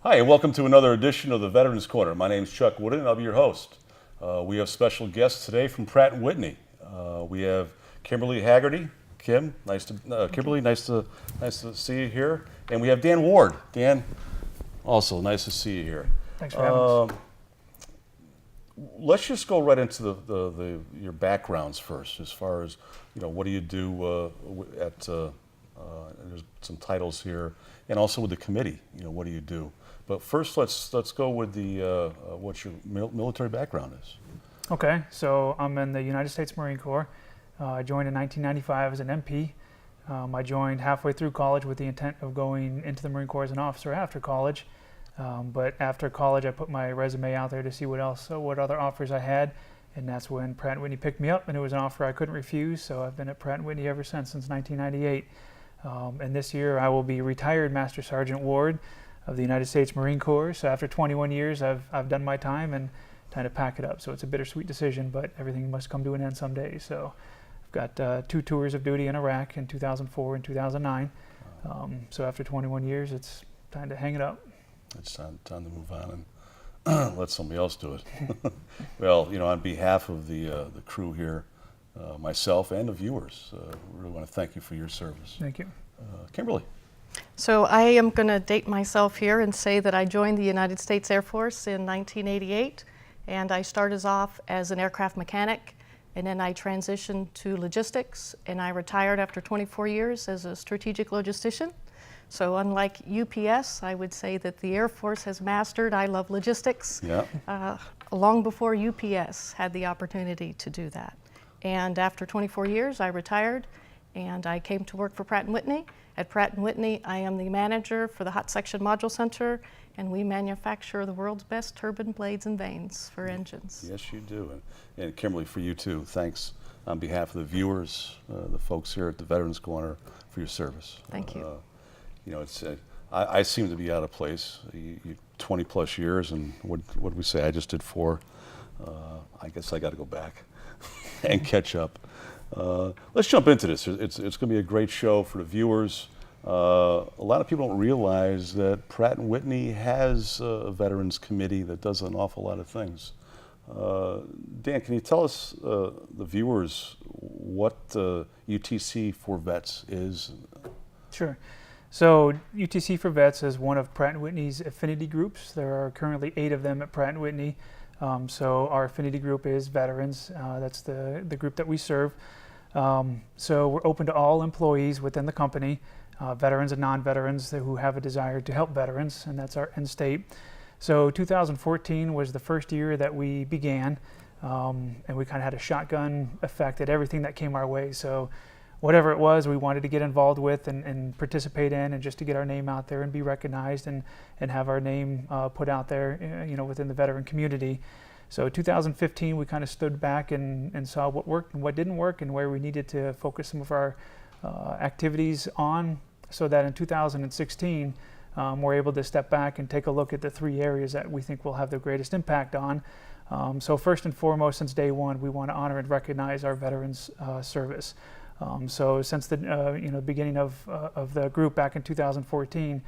Hi, and welcome to another edition of the Veterans Corner. My name is Chuck Woodin, and I'll be your host. We have special guests today from Pratt and Whitney. We have Kimberly Haggerty. Kim, Kimberly, nice to see you here. And we have Dan Ward. Dan, also nice to see you here. Thanks for having us. Let's just go right into your backgrounds first, as far as what do you do there's some titles here, and also with the committee. What do you do? But first, let's go with what your military background is. Okay, so I'm in the United States Marine Corps. I joined in 1995 as an MP. I joined halfway through college with the intent of going into the Marine Corps as an officer after college. But after college, I put my resume out there to see what other offers I had, and that's when Pratt and Whitney picked me up, and it was an offer I couldn't refuse. So I've been at Pratt and Whitney ever since 1998. And this year, I will be retired Master Sergeant Ward of the United States Marine Corps. So after 21 years, I've done my time and time to pack it up. So it's a bittersweet decision, but everything must come to an end someday. So I've got 2 tours of duty in Iraq in 2004 and 2009. So after 21 years, it's time to hang it up. It's time to move on and let somebody else do it. Well, on behalf of the crew here, myself and the viewers, we really want to thank you for your service. Thank you. Kimberly. So I am going to date myself here and say that I joined the United States Air Force in 1988, and I started off as an aircraft mechanic, and then I transitioned to logistics, and I retired after 24 years as a strategic logistician. So unlike UPS, I would say that the Air Force has mastered I love logistics long before UPS had the opportunity to do that. And after 24 years, I retired, and I came to work for Pratt and Whitney. At Pratt and Whitney, I am the manager for the Hot Section Module Center, and we manufacture the world's best turbine blades and vanes for engines. Yes, you do. And Kimberly, for you too, thanks on behalf of the viewers, the folks here at the Veterans Corner, for your service. Thank you. I seem to be out of place. 20 plus years, and what did we say? I just did 4. I guess I got to go back and catch up. Let's jump into this. It's going to be a great show for the viewers. A lot of people don't realize that Pratt and Whitney has a veterans committee that does an awful lot of things. Dan, can you tell us, the viewers, what UTC for Vets is? Sure. So UTC for Vets is one of Pratt & Whitney's affinity groups. There are currently 8 of them at Pratt & Whitney. So our affinity group is veterans. That's the group that we serve. So we're open to all employees within the company, veterans and non-veterans who have a desire to help veterans, and that's our end state. So 2014 was the first year that we began, and we kind of had a shotgun effect at everything that came our way. So whatever it was, we wanted to get involved with and participate in, and just to get our name out there and be recognized and have our name put out there, within the veteran community. So 2015, we kind of stood back and saw what worked and what didn't work, and where we needed to focus some of our activities on, so that in 2016, we're able to step back and take a look at the 3 areas that we think will have the greatest impact on. So first and foremost, since day one, we want to honor and recognize our veterans' service. So since the beginning of the group back in 2014,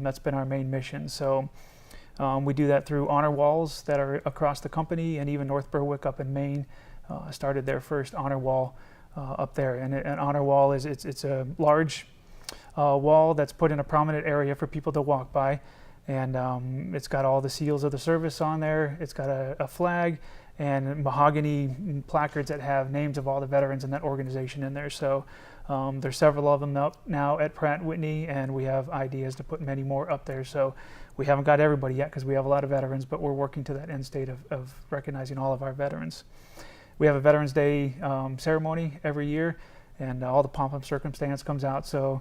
that's been our main mission. So we do that through honor walls that are across the company, and even North Berwick up in Maine started their first honor wall up there. And an honor wall is it's a large wall that's put in a prominent area for people to walk by, and it's got all the seals of the service on there. It's got a flag and mahogany placards that have names of all the veterans in that organization in there. So there's several of them up now at Pratt & Whitney, and we have ideas to put many more up there. So we haven't got everybody yet because we have a lot of veterans, but we're working to that end state of recognizing all of our veterans. We have a Veterans Day ceremony every year, and all the pomp and circumstance comes out. So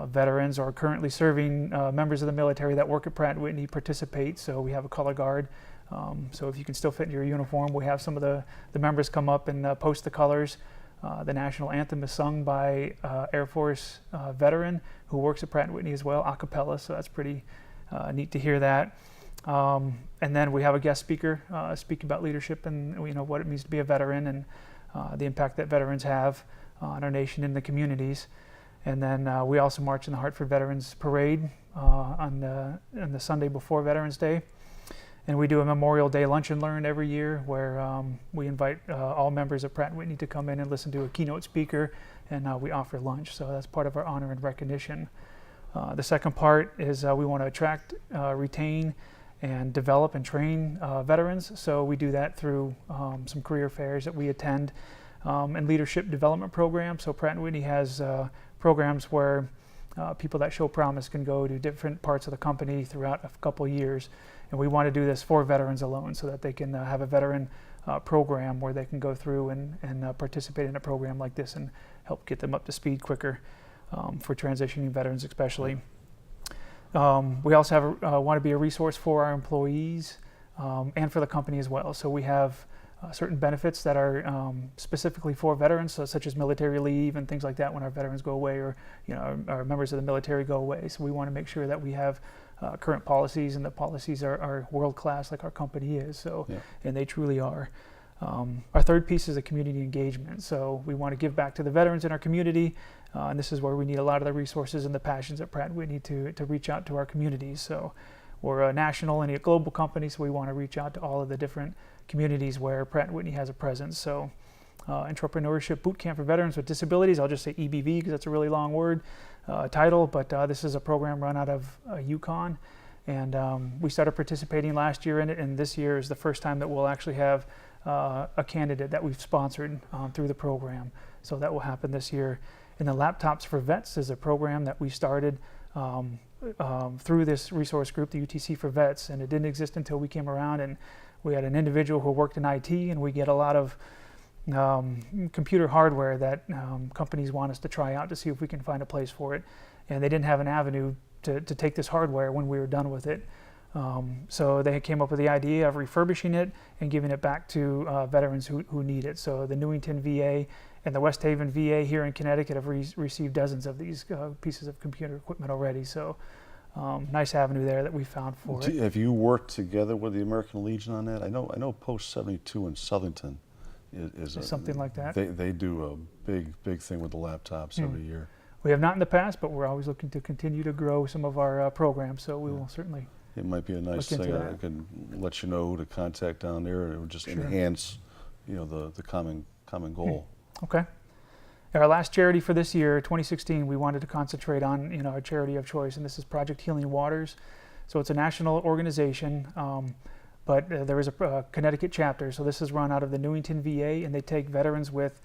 veterans or currently serving members of the military that work at Pratt & Whitney participate. So we have a color guard. So if you can still fit in your uniform, we have some of the members come up and post the colors. The national anthem is sung by Air Force veteran who works at Pratt & Whitney as well, a cappella, so that's pretty neat to hear that. And then we have a guest speaker speaking about leadership and what it means to be a veteran, and the impact that veterans have on our nation and the communities. And then we also march in the Hartford Veterans Parade on the Sunday before Veterans Day. And we do a Memorial Day Lunch and Learn every year where we invite all members of Pratt and Whitney to come in and listen to a keynote speaker, and we offer lunch. So that's part of our honor and recognition. The second part is we want to attract, retain, and develop and train veterans. So we do that through some career fairs that we attend and leadership development programs. So Pratt and Whitney has programs where people that show promise can go to different parts of the company throughout a couple years. And we want to do this for veterans alone so that they can have a veteran program where they can go through and participate in a program like this and help get them up to speed quicker for transitioning veterans especially. We also want to be a resource for our employees and for the company as well. So we have certain benefits that are specifically for veterans, such as military leave and things like that when our veterans go away, or our members of the military go away. So we want to make sure that we have current policies, and the policies are world class like our company is. So, and they truly are. Our third piece is the community engagement. So we want to give back to the veterans in our community, and this is where we need a lot of the resources and the passions at Pratt & Whitney to reach out to our communities. So we're a national and a global company, so we want to reach out to all of the different communities where Pratt & Whitney has a presence. So Entrepreneurship Boot Camp for Veterans with Disabilities, I'll just say EBV because that's a really long word title, but this is a program run out of Yukon, and we started participating last year in it, and this year is the first time that we'll actually have a candidate that we've sponsored through the program. So that will happen this year. And the Laptops for Vets is a program that we started through this resource group, the UTC for Vets, and it didn't exist until we came around, and we had an individual who worked in IT, and we get a lot of computer hardware that companies want us to try out to see if we can find a place for it, and they didn't have an avenue to take this hardware when we were done with it. So they came up with the idea of refurbishing it and giving it back to veterans who need it. So the Newington VA and the West Haven VA here in Connecticut have received dozens of these pieces of computer equipment already. So nice avenue there that we found for it. Have you worked together with the American Legion on that? I know Post 72 in Southington is something like that. They do a big thing with the laptops every year. We have not in the past, but we're always looking to continue to grow some of our programs. So we will certainly. It might be a nice thing. I can let you know who to contact down there, and it would just enhance, the common goal. Okay. Our last charity for this year, 2016, we wanted to concentrate on our charity of choice, and this is Project Healing Waters. So it's a national organization, but there is a Connecticut chapter. So this is run out of the Newington VA, and they take veterans with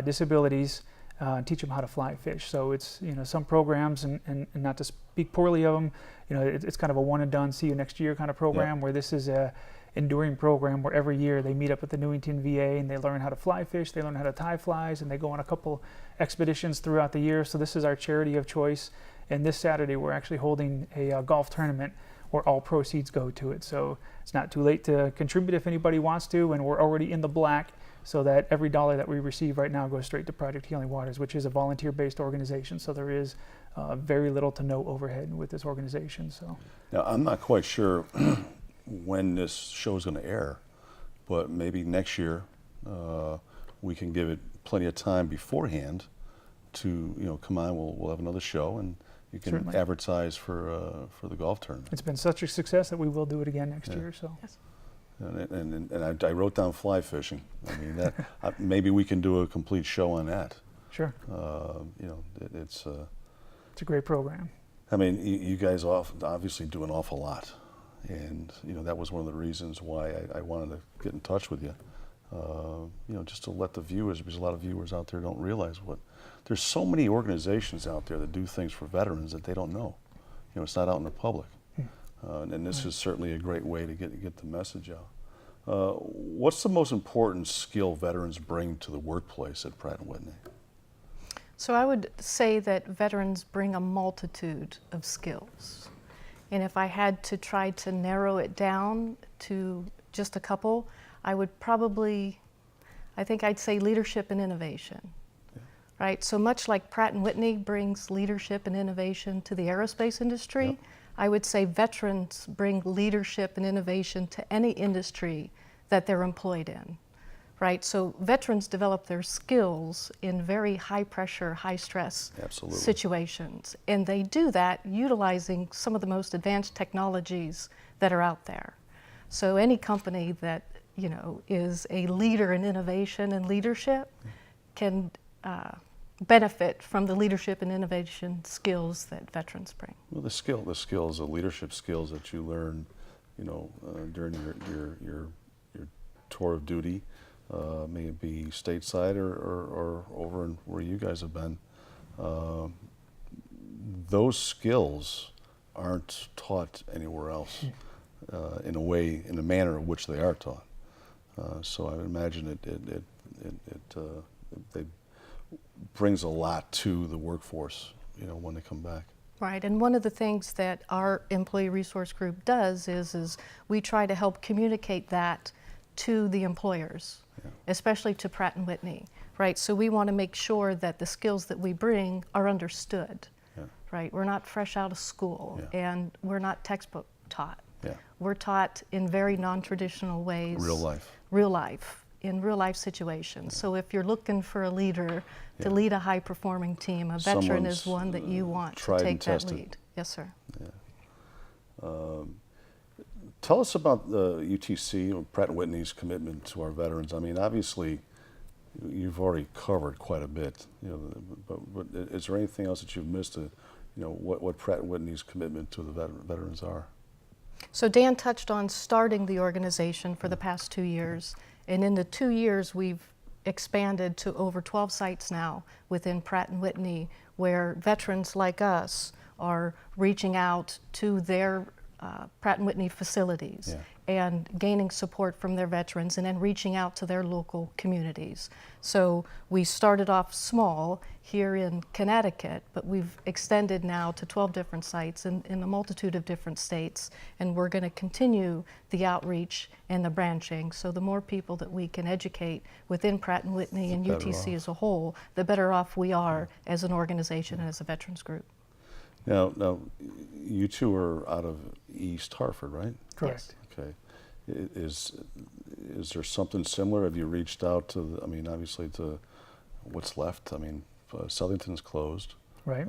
disabilities and teach them how to fly fish. So it's some programs, and not to speak poorly of them, it's kind of a one and done, see you next year kind of program, where this is a enduring program where every year they meet up at the Newington VA and they learn how to fly fish, they learn how to tie flies, and they go on a couple expeditions throughout the year. So this is our charity of choice, and this Saturday we're actually holding a golf tournament where all proceeds go to it. So it's not too late to contribute if anybody wants to, and we're already in the black, so that every dollar that we receive right now goes straight to Project Healing Waters, which is a volunteer-based organization. So there is very little to no overhead with this organization. So now I'm not quite sure when this show is going to air, but maybe next year we can give it plenty of time beforehand to come on. We'll have another show, and you can Certainly. advertise for the golf tournament. it's been such a success that we will do it again next year. So. Yes. And I wrote down fly fishing. I mean, that maybe we can do a complete show on that. Sure. It's a great program. I mean, you guys obviously do an awful lot, and that was one of the reasons why I wanted to get in touch with you. Just to let the viewers, because a lot of viewers out there don't realize there's so many organizations out there that do things for veterans that they don't know. It's not out in the public. And this is certainly a great way to get the message out. What's the most important skill veterans bring to the workplace at Pratt & Whitney? So I would say that veterans bring a multitude of skills. And if I had to try to narrow it down to just a couple, I think I'd say leadership and innovation. Yeah. Right? So much like Pratt & Whitney brings leadership and innovation to the aerospace industry, yep. I would say veterans bring leadership and innovation to any industry that they're employed in. right? So veterans develop their skills in very high pressure, high stress Absolutely. situations. And they do that utilizing some of the most advanced technologies that are out there. So any company that, you know, is a leader in innovation and leadership can benefit from the leadership and innovation skills that veterans bring. Well, the skills, the leadership skills that you learn, you know, during your tour of duty, may it be stateside or over in where you guys have been, those skills aren't taught anywhere else in a manner in which they are taught. So I would imagine it brings a lot to the workforce, you know, when they come back. Right, and one of the things that our employee resource group does is we try to help communicate that to the employers, especially to Pratt and Whitney, right? So we want to make sure that the skills that we bring are understood, right? We're not fresh out of school, and we're not textbook taught. We're taught in very non-traditional ways. Real life, in real life situations. So if you're looking for a leader to lead a high performing team, a veteran is one that you want to take that lead. Yes, sir. Tell us about the UTC, Pratt and Whitney's commitment to our veterans. I mean, obviously, you've already covered quite a bit, you know, but is there anything else that you've missed, you know, what Pratt and Whitney's commitment to the veterans are? So Dan touched on starting the organization for the past 2 years, and in the 2 years we've expanded to over 12 sites now within Pratt and Whitney, where veterans like us are reaching out to their Pratt and Whitney facilities and gaining support from their veterans, and then reaching out to their local communities. So we started off small here in Connecticut, but we've extended now to 12 different sites in a multitude of different states, and we're going to continue the outreach and the branching. So the more people that we can educate within Pratt and Whitney and UTC as a whole, the better off we are as an organization and as a veterans group. Now, you two are out of East Hartford, right? Correct. Okay. Is there something similar? Have you reached out to, I mean, obviously to what's left? I mean, Southington's closed. Right.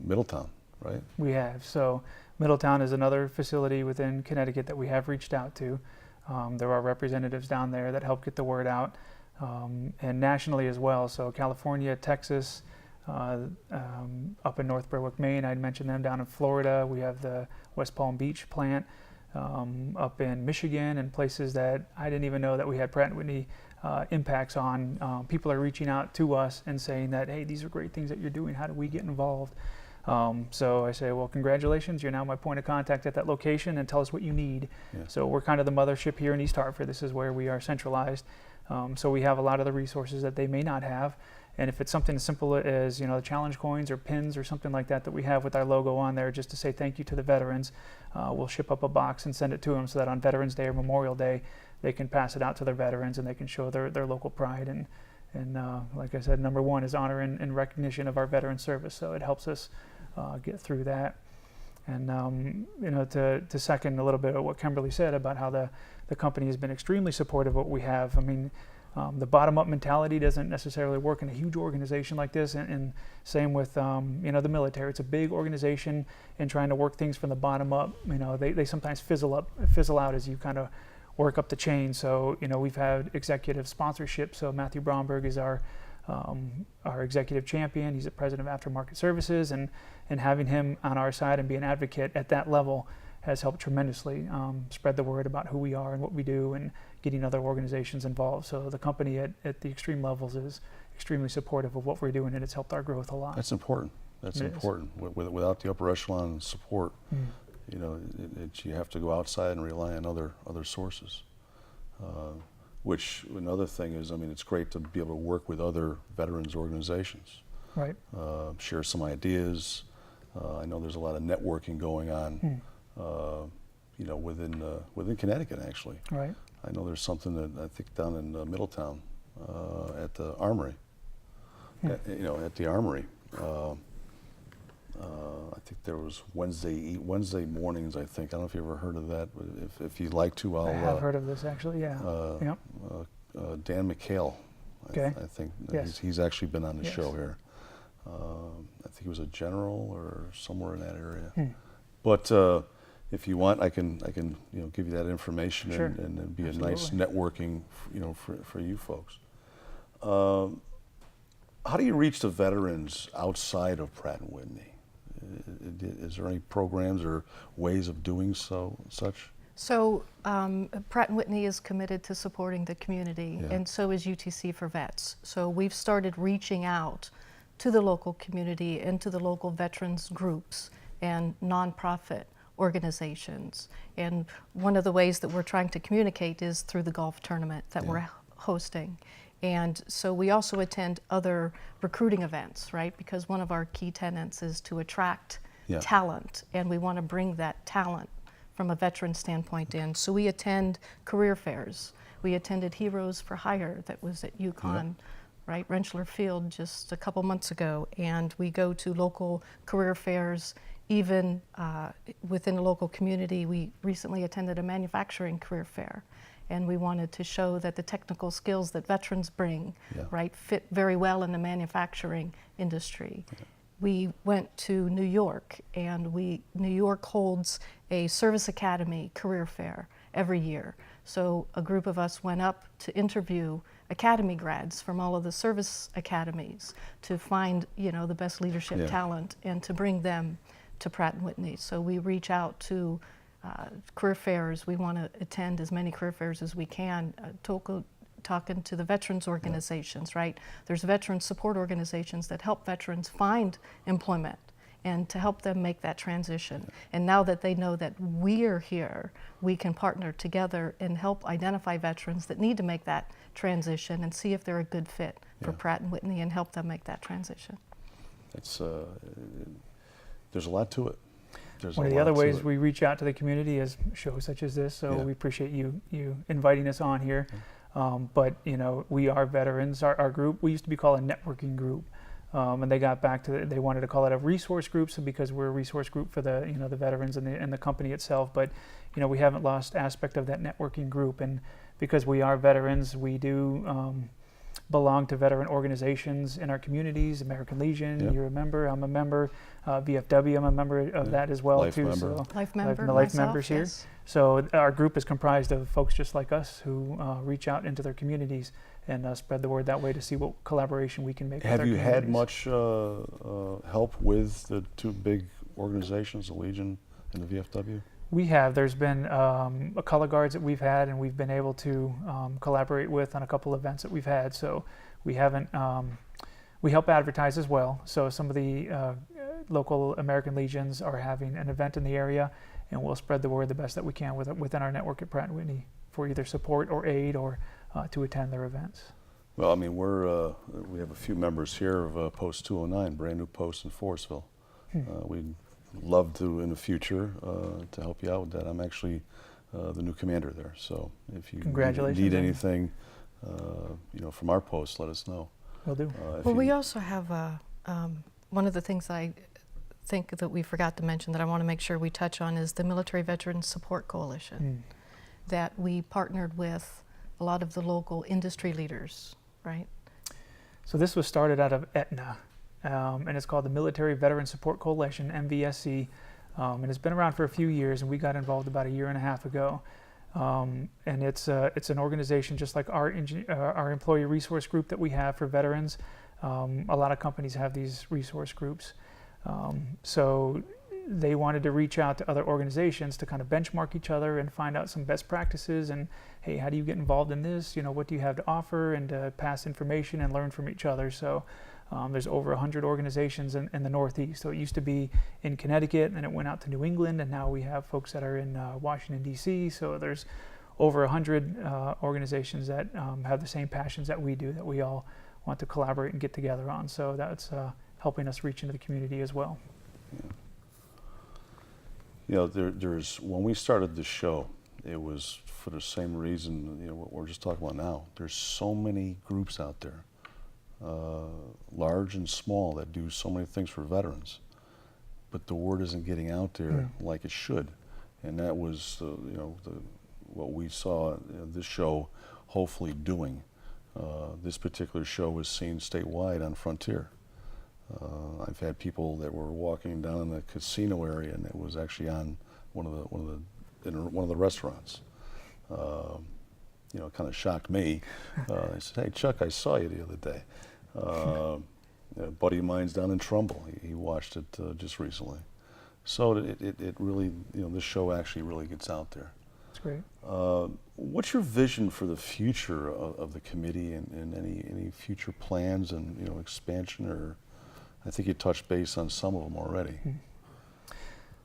Middletown, right? We have. So Middletown is another facility within Connecticut that we have reached out to. There are representatives down there that help get the word out, and nationally as well. So California, Texas, up in North Berwick, Maine, I'd mentioned them. Down in Florida, we have the West Palm Beach plant. Up in Michigan and places that I didn't even know that we had Pratt and Whitney impacts on. People are reaching out to us and saying that, hey, these are great things that you're doing. How do we get involved? So I say, well, congratulations. You're now my point of contact at that location, and tell us what you need. So we're kind of the mothership here in East Hartford. This is where we are centralized. So we have a lot of the resources that they may not have. And if it's something as simple as, you know, the challenge coins or pins or something like that that we have with our logo on there, just to say thank you to the veterans, we'll ship up a box and send it to them so that on Veterans Day or Memorial Day, they can pass it out to their veterans and they can show their local pride. And like I said, number one is honor and recognition of our veteran service. So it helps us get through that. And you know, to second a little bit of what Kimberly said about how the company has been extremely supportive of what we have. I mean, the bottom-up mentality doesn't necessarily work in a huge organization like this, and same with you know, the military. It's a big organization, and trying to work things from the bottom up, you know, they sometimes fizzle out as you kind of work up the chain. So, you know, we've had executive sponsorship. So Matthew Bromberg is our executive champion. He's the president of Aftermarket Services, and having him on our side and be an advocate at that level has helped tremendously spread the word about who we are and what we do, and getting other organizations involved. So the company at the extreme levels is extremely supportive of what we're doing, and it's helped our growth a lot. That's important. That's important. Without the upper echelon support, you know, you have to go outside and rely on other sources. Which another thing is, I mean, it's great to be able to work with other veterans organizations. Right. Share some ideas. I know there's a lot of networking going on. You know, within Connecticut, actually. Right. I know there's something that I think down in Middletown at the Armory. You know, at the Armory. I think there was Wednesday mornings, I think. I don't know if you ever heard of that, but if you'd like to, I have heard of this, actually, yeah. Dan McHale. Okay. I think Yes. he's actually been on the Yes. show here. I think he was a general or somewhere in that area. Hmm. But if you want, I can give you that information Sure. and it'd be a nice Absolutely. networking for you folks. How do you reach the veterans outside of Pratt and Whitney? Is there any programs or ways of doing such? So Pratt and Whitney is committed to supporting the community, Yeah. and so is UTC for Vets. So we've started reaching out to the local community and to the local veterans groups and nonprofit organizations. And one of the ways that we're trying to communicate is through the golf tournament that Yeah. we're hosting. And so we also attend other recruiting events, right? Because one of our key tenets is to attract Yeah. talent, and we want to bring that talent from a veteran standpoint in. So we attend career fairs. We attended Heroes for Hire that was at UConn, right, Rentschler Field just a couple months ago. And we go to local career fairs, even within the local community. We recently attended a manufacturing career fair, and we wanted to show that the technical skills that veterans bring, Yeah. right, fit very well in the manufacturing industry. We went to New York, and New York holds a service academy career fair every year. So a group of us went up to interview academy grads from all of the service academies to find, the best leadership Yeah. talent and to bring them to Pratt and Whitney. So we reach out to career fairs. We want to attend as many career fairs as we can. Talking to the veterans organizations, right? There's veteran support organizations that help veterans find employment and to help them make that transition. And now that they know that we're here, we can partner together and help identify veterans that need to make that transition and see if they're a good fit for Yeah. Pratt and Whitney and help them make that transition. It's there's a lot to it. There's One a of the other lot to ways it. we reach out to the community is shows such as this, so Yeah. we appreciate you inviting us on here. But we are veterans. Our group, we used to be called a networking group, and they got back to they wanted to call it a resource group, so because we're a resource group for the the veterans and the company itself. But we haven't lost aspect of that networking group, and because we are veterans, we do belong to veteran organizations in our communities. American Legion, Yep. you're a member. I'm a member. VFW, I'm a member of that as well Life too. member. So Life member, the life myself, members here. yes. So our group is comprised of folks just like us who reach out into their communities and spread the word that way to see what collaboration we can make with Have our you had communities. much help with the two big organizations, the Legion and the VFW? We have. There's been a color guards that we've had, and we've been able to collaborate with on a couple events that we've had. So we haven't. We help advertise as well. So some of the local American Legions are having an event in the area, and we'll spread the word the best that we can within our network at Pratt and Whitney for either support or aid or to attend their events. Well, I mean, we have a few members here of Post 209, brand new post in Forestville. We'd love to, in the future, to help you out with that. I'm actually the new commander there, so if you Congratulations. need anything, from our post, let us know. Will do. Well, we also have one of the things I think that we forgot to mention that I want to make sure we touch on is the Military Veterans Support Coalition that we partnered with a lot of the local industry leaders, right? So this was started out of Aetna, and it's called the Military Veteran Support Coalition, MVSC, and it's been around for a few years, and we got involved about a year and a half ago. And it's an organization just like our employee resource group that we have for veterans. A lot of companies have these resource groups. So they wanted to reach out to other organizations to kind of benchmark each other and find out some best practices and, hey, how do you get involved in this? What do you have to offer, and to pass information and learn from each other. So there's over 100 organizations in the Northeast. So it used to be in Connecticut, and then it went out to New England, and now we have folks that are in Washington, D.C. So there's over 100 organizations that have the same passions that we do, that we all want to collaborate and get together on. So that's helping us reach into the community as well. Yeah. There's when we started the show, it was for the same reason, what we're just talking about now. There's so many groups out there, large and small, that do so many things for veterans, but the word isn't getting out there like it should. And that was, what we saw this show hopefully doing. This particular show was seen statewide on Frontier. I've had people that were walking down in the casino area, and it was actually on one of the restaurants. You know, it kind of shocked me. I said, "Hey, Chuck, I saw you the other day." A buddy of mine's down in Trumbull. He watched it just recently. So it really, you know, this show actually really gets out there. That's great. What's your vision for the future of the committee, and any future plans and, you know, expansion? Or I think you touched base on some of them already.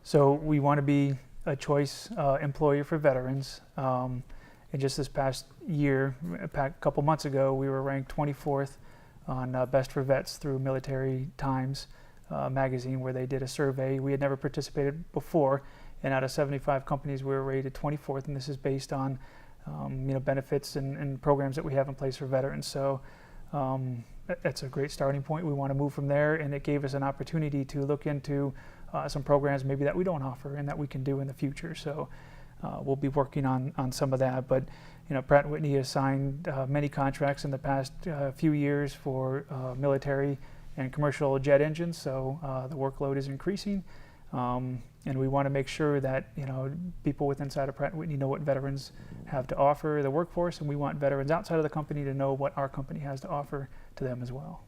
So we want to be a choice employer for veterans. And just this past year, a couple months ago, we were ranked 24th on Best for Vets through Military Times magazine, where they did a survey. We had never participated before, and out of 75 companies, we were rated 24th, and this is based on you know, benefits and programs that we have in place for veterans. So that's a great starting point. We want to move from there, and it gave us an opportunity to look into some programs maybe that we don't offer and that we can do in the future. So we'll be working on some of that. But you know, Pratt and Whitney has signed many contracts in the past few years for military and commercial jet engines. So the workload is increasing, and we want to make sure that, you know, people within inside of Pratt and Whitney know what veterans have to offer the workforce, and we want veterans outside of the company to know what our company has to offer to them as well.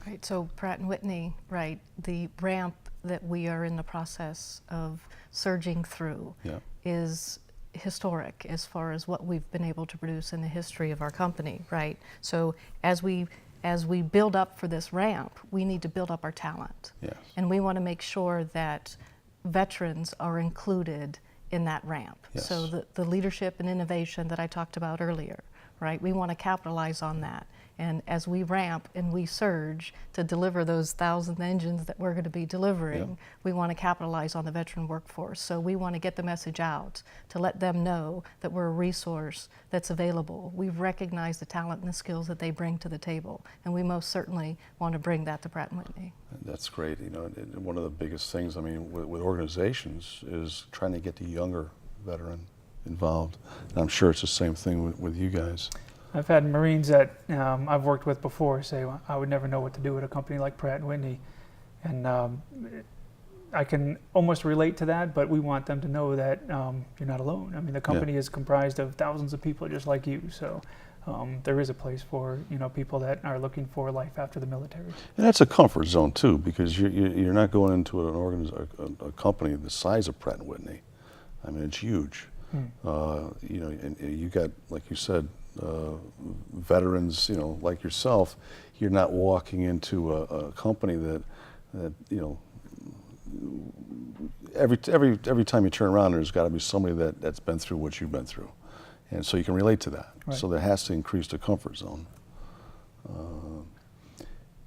Right, so Pratt and Whitney, right, the ramp that we are in the process of surging through is historic as far as what we've been able to produce in the history of our company, right? So as we build up for this ramp, we need to build up our talent. Yes. And we want to make sure that veterans are included in that ramp. Yes. So the leadership and innovation that I talked about earlier, right? We want to capitalize on that. And as we ramp and we surge to deliver those 1,000 engines that we're going to be delivering, we want to capitalize on the veteran workforce. So we want to get the message out to let them know that we're a resource that's available. We've recognized the talent and the skills that they bring to the table, and we most certainly want to bring that to Pratt and Whitney. That's great. You know, one of the biggest things, I mean, with organizations is trying to get the younger veteran involved. And I'm sure it's the same thing with you guys. I've had Marines that I've worked with before say, well, I would never know what to do at a company like Pratt and Whitney. And I can almost relate to that, but we want them to know that you're not alone. I mean, the company is comprised of thousands of people just like you. So there is a place for, you know, people that are looking for life after the military. And that's a comfort zone too, because you're not going into a company the size of Pratt and Whitney. I mean, it's huge. You know, and you got, like you said, veterans, you know, like yourself. You're not walking into a company that you know, every time you turn around, there's got to be somebody that's been through what you've been through, and so you can relate to that. Right. So that has to increase the comfort zone.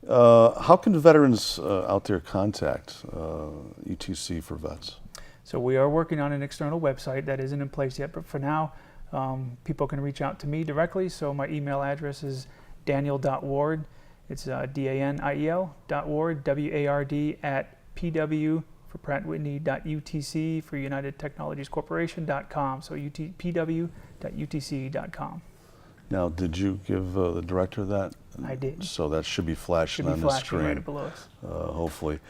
How can veterans out there contact ETC for Vets? So we are working on an external website that isn't in place yet, but for now, people can reach out to me directly. So my email address is daniel.ward. It's DANIEL.ward, WARD @PW for PrattWhitney.UTC for United Technologies Corporation.com. So PW.UTC.com. Now, did you give the director that? I did. So that should be flashing on the screen. Right below us. Hopefully.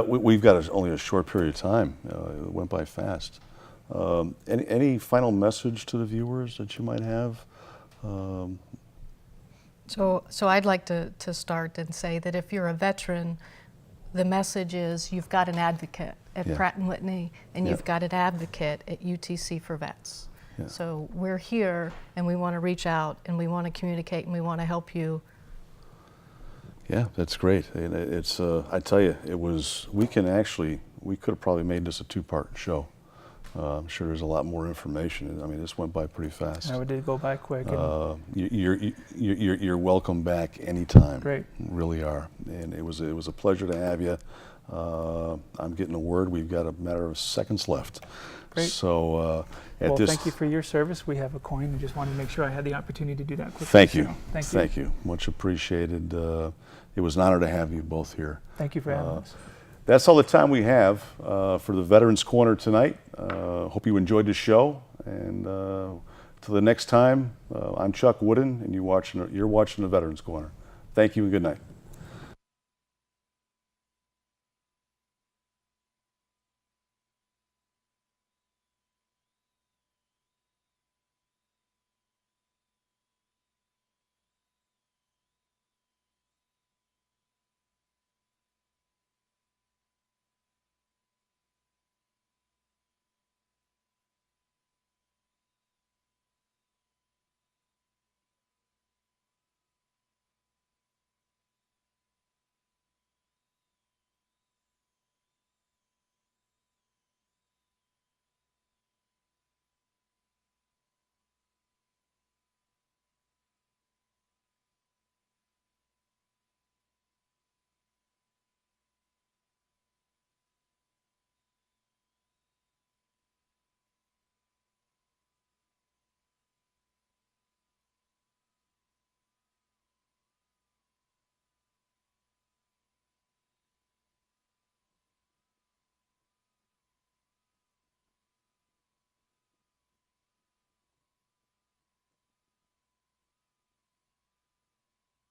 We've got only a short period of time. It went by fast. Any final message to the viewers that you might have? So I'd like to start and say that if you're a veteran, the message is you've got an advocate at Pratt and Whitney, and you've got an advocate at UTC for Vets. Yeah. So we're here, and we want to reach out, and we want to communicate, and we want to help you. Yeah, that's great. And it's I tell you, we could have probably made this a two-part show. I'm sure there's a lot more information. I mean, this went by pretty fast. No, it did go by quick. You're welcome back anytime. Great. You really are. And it was a pleasure to have you. I'm getting a word. We've got a matter of seconds left. Great. So thank you for your service. We have a coin. I just wanted to make sure I had the opportunity to do that quickly. Thank you. So, thank you. Thank you. Much appreciated. It was an honor to have you both here. Thank you for having us. That's all the time we have for the Veterans Corner tonight. Hope you enjoyed the show. And till the next time, I'm Chuck Woodin, and you're watching the Veterans Corner. Thank you and good night.